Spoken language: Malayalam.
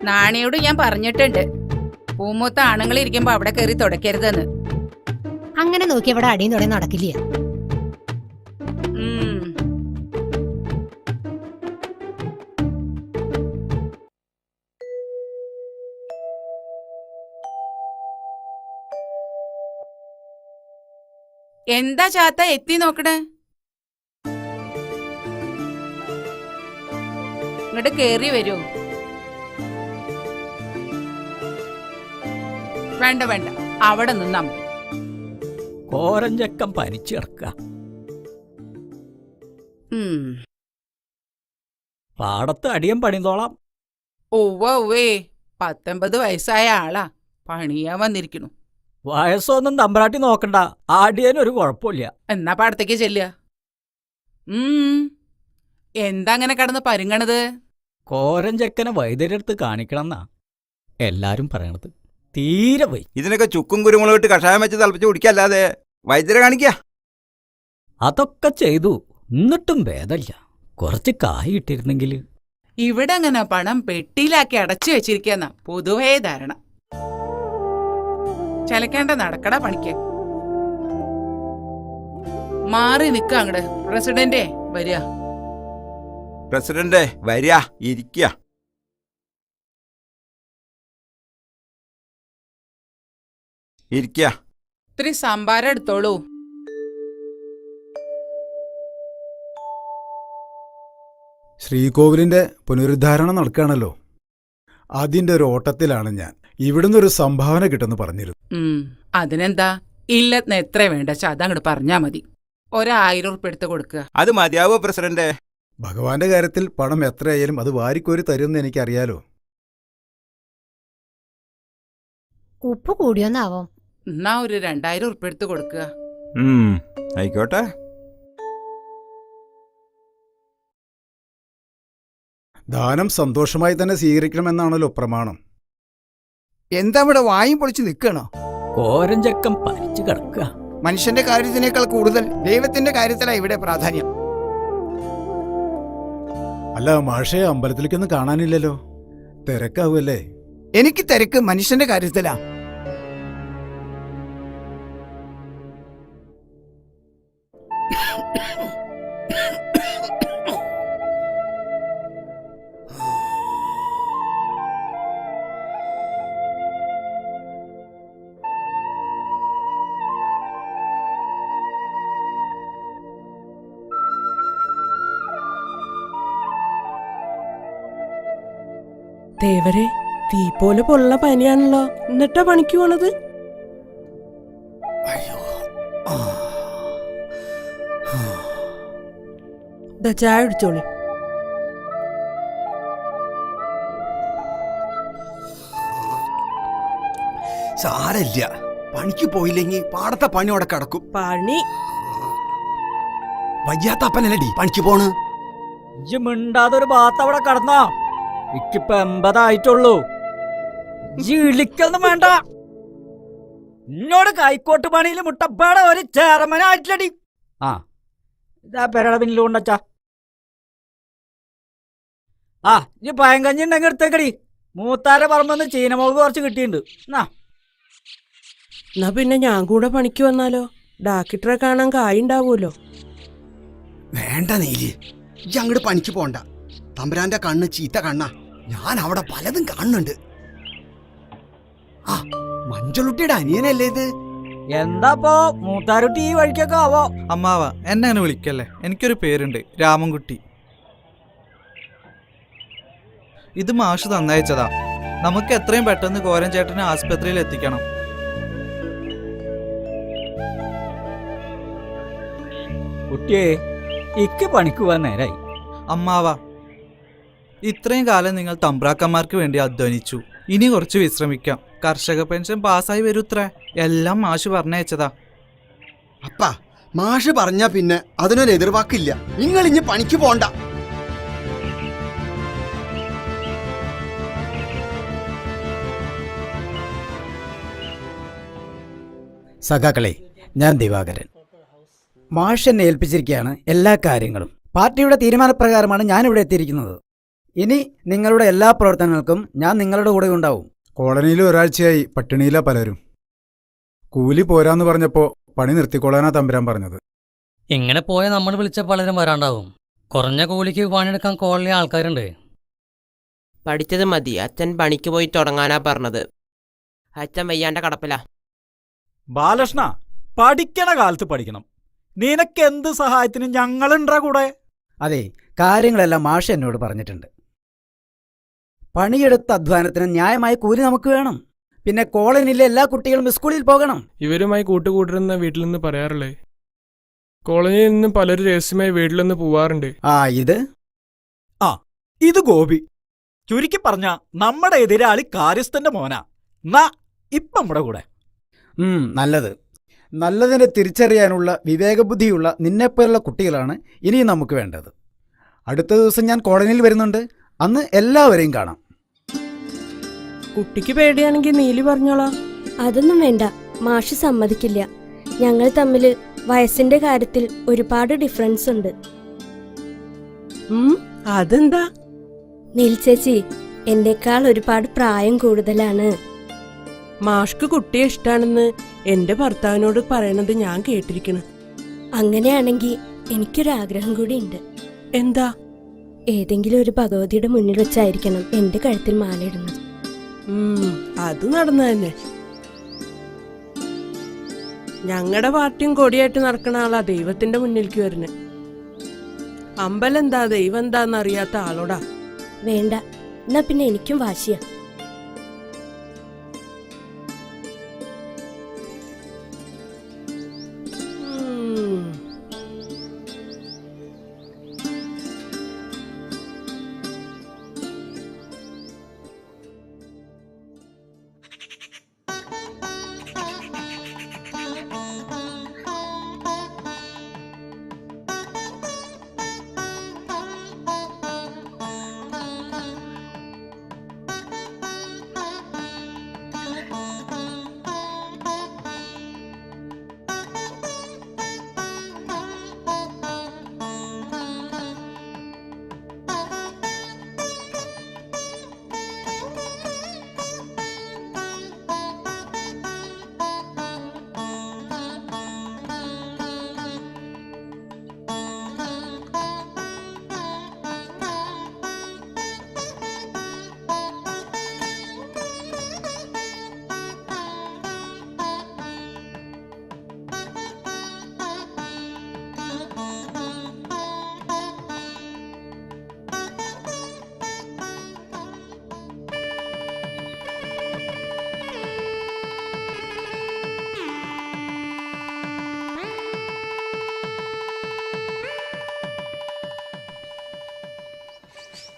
നാണിയോട് ഞാൻ പറഞ്ഞിട്ടുണ്ട്, പൂമൂത്ത ആണുങ്ങൾ ഇരിക്കുമ്പോ അവിടെ കയറി തുടക്കരുതെന്ന്. അങ്ങനെ നോക്കി ഇവിടെ അടിയും തുടങ്ങി നടക്കില്ല. എന്താ ചാത്ത എത്തി നോക്കണേ? ഇങ്ങോട്ട് കേറി വരൂ. വേണ്ട വേണ്ട, അവിടെ നിന്നാ മതി. കോരഞ്ചക്കം പനിച്ചിറക്ക. പാടത്ത് അടിയം പണിതോളാം. ഒവ്വേ 19 വയസ്സായ ആളാ, പണിയാൻ വന്നിരിക്കണു. വയസ്സൊന്നും തമ്പ്രാട്ടി നോക്കണ്ട, ആടിയനൊരു കുഴപ്പമില്ല. എന്നാ പാടത്തേക്ക് ചെല്ലുക. എന്താ അങ്ങനെ കടന്ന് പരുങ്ങണത്? കോരഞ്ചക്കനെ വൈദ്യരെടുത്ത് കാണിക്കണമെന്നാ എല്ലാരും പറയണത്. തീരെ വൈ. ഇതിനൊക്കെ ചുക്കും കുരുമുളക് ഇട്ട് കഷായം വെച്ച് തിളപ്പിച്ച് കുടിക്കല്ലാതെ വൈദ്യരെ കാണിക്ക. അതൊക്കെ ചെയ്തു, എന്നിട്ടും ഭേദമില്ല. കുറച്ച് കായ് ഇട്ടിരുന്നെങ്കിൽ. ഇവിടെ അങ്ങനെ പണം പെട്ടിയിലാക്കി അടച്ചു വെച്ചിരിക്കുന്ന പൊതുവേ ധാരണ. ചലക്കേണ്ട, നടക്കട പണിക്ക്. മാറി നിക്ക അങ്ങട്. പ്രസിഡന്റേ വരിക. പ്രസിഡന്റ് വരിക, ഇരിക്കുക. ഇരിക്കുക. ഇത്തിരി സംഭാരം എടുത്തോളൂ. ശ്രീകോവിലിന്റെ പുനരുദ്ധാരണം നടക്കുകയാണല്ലോ, അതിന്റെ ഒരു ഓട്ടത്തിലാണ് ഞാൻ. ഇവിടുന്ന് ഒരു സംഭാവന കിട്ടുമെന്ന് പറഞ്ഞിരുന്നു. അതിനെന്താ, ഇല്ലെന്ന് എത്ര വേണ്ട അതങ്ങോട്ട് പറഞ്ഞാ മതി. 1000 ഉറുപ്പിക എടുത്ത് കൊടുക്കുക. അത് മതിയാവോ പ്രസിഡന്റ്? ഭഗവാന്റെ കാര്യത്തിൽ പണം എത്രയായാലും അത് വാരിക്കോരി തരുമെന്ന് എനിക്കറിയാലോ. ഉപ്പ് കൂടിയോന്നാവോ? എന്നാ ഒരു 2000 ഉറുപ്പിക എടുത്ത് കൊടുക്കുക. ആയിക്കോട്ടെ. ദാനം സന്തോഷമായി തന്നെ സ്വീകരിക്കണമെന്നാണല്ലോ പ്രമാണം. എന്താ ഇവിടെ വായും പൊളിച്ച് നിൽക്കണോ? കോരഞ്ചക്കം പനിച്ചു കിടക്കുക. മനുഷ്യന്റെ കാര്യത്തിനേക്കാൾ കൂടുതൽ ദൈവത്തിന്റെ കാര്യത്തിലാണ് ഇവിടെ പ്രാധാന്യം. അല്ല മാഷേ, അമ്പലത്തിലേക്കൊന്നും കാണാനില്ലല്ലോ, തിരക്കാവൂല്ലേ? എനിക്ക് തിരക്ക് മനുഷ്യന്റെ കാര്യത്തിലാ. ദേവരെ, തീ പോലെ പൊള്ള പനിയാണല്ലോ, എന്നിട്ടാ പണിക്ക് പോണത്? ചായ കുടിച്ചോളി. സാരല്ല, പണിക്ക് പോയില്ലെങ്കിൽ പാടത്തെ പണി അവിടെ കിടക്കും. പണി വയ്യാത്തപ്പനല്ലടി പണിക്ക് പോണ്. ഇജ്ജ് മിണ്ടാതെ ഒരു ഭാഗത്ത് അവിടെ കടന്നോ. ഇക്കിപ്പോ 80 ആയിട്ടുള്ളൂ. ഇളിക്കൊന്നും വേണ്ട. എന്നോട് കൈക്കോട്ട് പണിയിൽ മുട്ടപ്പാടെ ഒരു ചേർമനായിട്ടില്ലടി. ഇതാ പെരട പിന്നിൽ കൊണ്ടച്ചാ. ഇനി പയങ്കഞ്ഞി ഉണ്ടെങ്കിൽ എടുത്തേക്കടി. മൂത്താരെ പറമ്പെന്ന് ചീനമുളക് കുറച്ച് കിട്ടിയിട്ടുണ്ട്. എന്നാ പിന്നെ ഞാൻ കൂടെ പണിക്ക് വന്നാലോ? ഡാക്കിട്ടറെ കാണാൻ കായുണ്ടാവൂലോ. വേണ്ട നീലി, ഈ അങ്ങോട്ട് പണിക്ക് പോണ്ട. തമ്പുരാന്റെ കണ്ണ് ചീത്ത കണ്ണാ. ഞാൻ അവിടെ പലതും കാണുന്നുണ്ട്. മഞ്ചളുട്ടിയുടെ അനിയനല്ലേ ഇത്? എന്താപ്പോ മൂത്താരുട്ടി ഈ വഴിക്കൊക്കെ ആവോ? അമ്മാവ, എന്നെ അങ്ങനെ വിളിക്കല്ലേ. എനിക്കൊരു പേരുണ്ട്, രാമൻകുട്ടി. ഇത് മാഷ് തന്നയച്ചതാ. നമുക്ക് എത്രയും പെട്ടെന്ന് കോരൻ ചേട്ടനെ ആസ്പത്രിയിൽ എത്തിക്കണം. കുട്ടിയെ, ഇക്ക് പണിക്ക് പോവാൻ നേരായി. അമ്മാവ, ഇത്രയും കാലം നിങ്ങൾ തമ്പ്രാക്കന്മാർക്ക് വേണ്ടി അധ്വാനിച്ചു. ഇനി കുറച്ച് വിശ്രമിക്കാം. കർഷക പെൻഷൻ പാസ്സായി വരൂത്രേ. എല്ലാം മാഷ് പറഞ്ഞയച്ചതാ. അപ്പാ, മാഷ് പറഞ്ഞാ പിന്നെ അതിനൊരു എതിർവാക്കില്ല. നിങ്ങൾ ഇനി പണിക്ക് പോണ്ട. സഖാക്കളെ, ഞാൻ ദിവാകരൻ. മാഷ് എന്നെ ഏൽപ്പിച്ചിരിക്കുകയാണ് എല്ലാ കാര്യങ്ങളും. പാർട്ടിയുടെ തീരുമാനപ്രകാരമാണ് ഞാനിവിടെ എത്തിയിരിക്കുന്നത്. ഇനി നിങ്ങളുടെ എല്ലാ പ്രവർത്തനങ്ങൾക്കും ഞാൻ നിങ്ങളുടെ കൂടെ ഉണ്ടാവും. കോളനിയിൽ ഒരാഴ്ചയായി പട്ടിണിയിലാ പലരും. കൂലി പോരാന്ന് പറഞ്ഞപ്പോ പണി നിർത്തിക്കൊള്ളാനാ തമ്പുരാൻ പറഞ്ഞത്. ഇങ്ങനെ പോയ നമ്മൾ വിളിച്ച പലരും വരാണ്ടാവും. കുറഞ്ഞ കൂലിക്ക് പണിയെടുക്കാൻ കോളനി ആൾക്കാരുണ്ട്. പഠിച്ചത് മതി, അച്ഛൻ പണിക്ക് പോയി തുടങ്ങാനാ പറഞ്ഞത്. അച്ഛൻ വയ്യാണ്ട കടപ്പില. ബാലകൃഷ്ണ, പഠിക്കണ കാലത്ത് പഠിക്കണം. നിനക്ക് എന്ത് സഹായത്തിനും ഞങ്ങളുണ്ടാ കൂടെ. അതെ, കാര്യങ്ങളെല്ലാം മാഷ് എന്നോട് പറഞ്ഞിട്ടുണ്ട്. പണിയെടുത്ത അധ്വാനത്തിന് ന്യായമായ കൂലി നമുക്ക് വേണം. പിന്നെ കോളനിയിലെ എല്ലാ കുട്ടികളും സ്കൂളിൽ പോകണം. ഇവരുമായി കൂട്ടുകൂട്ടരെന്ന വീട്ടിൽ നിന്ന് പറയാറുള്ളേ. കോളനിയിൽ നിന്നും പലരും രഹസ്യമായി വീട്ടിൽ നിന്ന് പോവാറുണ്ട്. ഇത് ഗോപി. ചുരുക്കി പറഞ്ഞ നമ്മുടെ എതിരാളി കാര്യസ്ഥന്റെ മോനാ. ഇപ്പം നമ്മുടെ കൂടെ. നല്ലത്. നല്ലതിനെ തിരിച്ചറിയാനുള്ള വിവേകബുദ്ധിയുള്ള നിന്നെപ്പോലുള്ള കുട്ടികളാണ് ഇനിയും നമുക്ക് വേണ്ടത്. അടുത്ത ദിവസം ഞാൻ കോളനിയിൽ വരുന്നുണ്ട്. അന്ന് എല്ലാവരെയും കാണാം. കുട്ടിക്ക് പേടിയാണെങ്കിൽ നീലി പറഞ്ഞോളാം. അതൊന്നും വേണ്ട, മാഷ് സമ്മതിക്കില്ല. ഞങ്ങൾ തമ്മിൽ വയസ്സിന്റെ കാര്യത്തിൽ ഒരുപാട് ഡിഫറൻസ് ഉണ്ട്. അതെന്താ? നീൽ ചേച്ചി എന്നേക്കാൾ ഒരുപാട് പ്രായം കൂടുതലാണ്. മാഷ്ക്ക് കുട്ടിയെ ഇഷ്ടാണെന്ന് എന്റെ ഭർത്താവിനോട് പറയണത് ഞാൻ കേട്ടിരിക്കണ്. അങ്ങനെയാണെങ്കിൽ എനിക്കൊരാഗ്രഹം കൂടി ഉണ്ട്. എന്താ? ഏതെങ്കിലും ഒരു ഭഗവതിയുടെ മുന്നിൽ വെച്ചായിരിക്കണം എന്റെ കഴുത്തിൽ മാലയിടുന്നത്. അത് നടന്നു തന്നെ. ഞങ്ങളുടെ പാർട്ടിയും കൊടിയായിട്ട് നടക്കണ ആളാ ദൈവത്തിന്റെ മുന്നിലേക്ക് വരുന്നേ. അമ്പലം എന്താ ദൈവം എന്താന്ന് അറിയാത്ത ആളോടാ. വേണ്ട, എന്നാ പിന്നെ എനിക്കും വാശിയാ.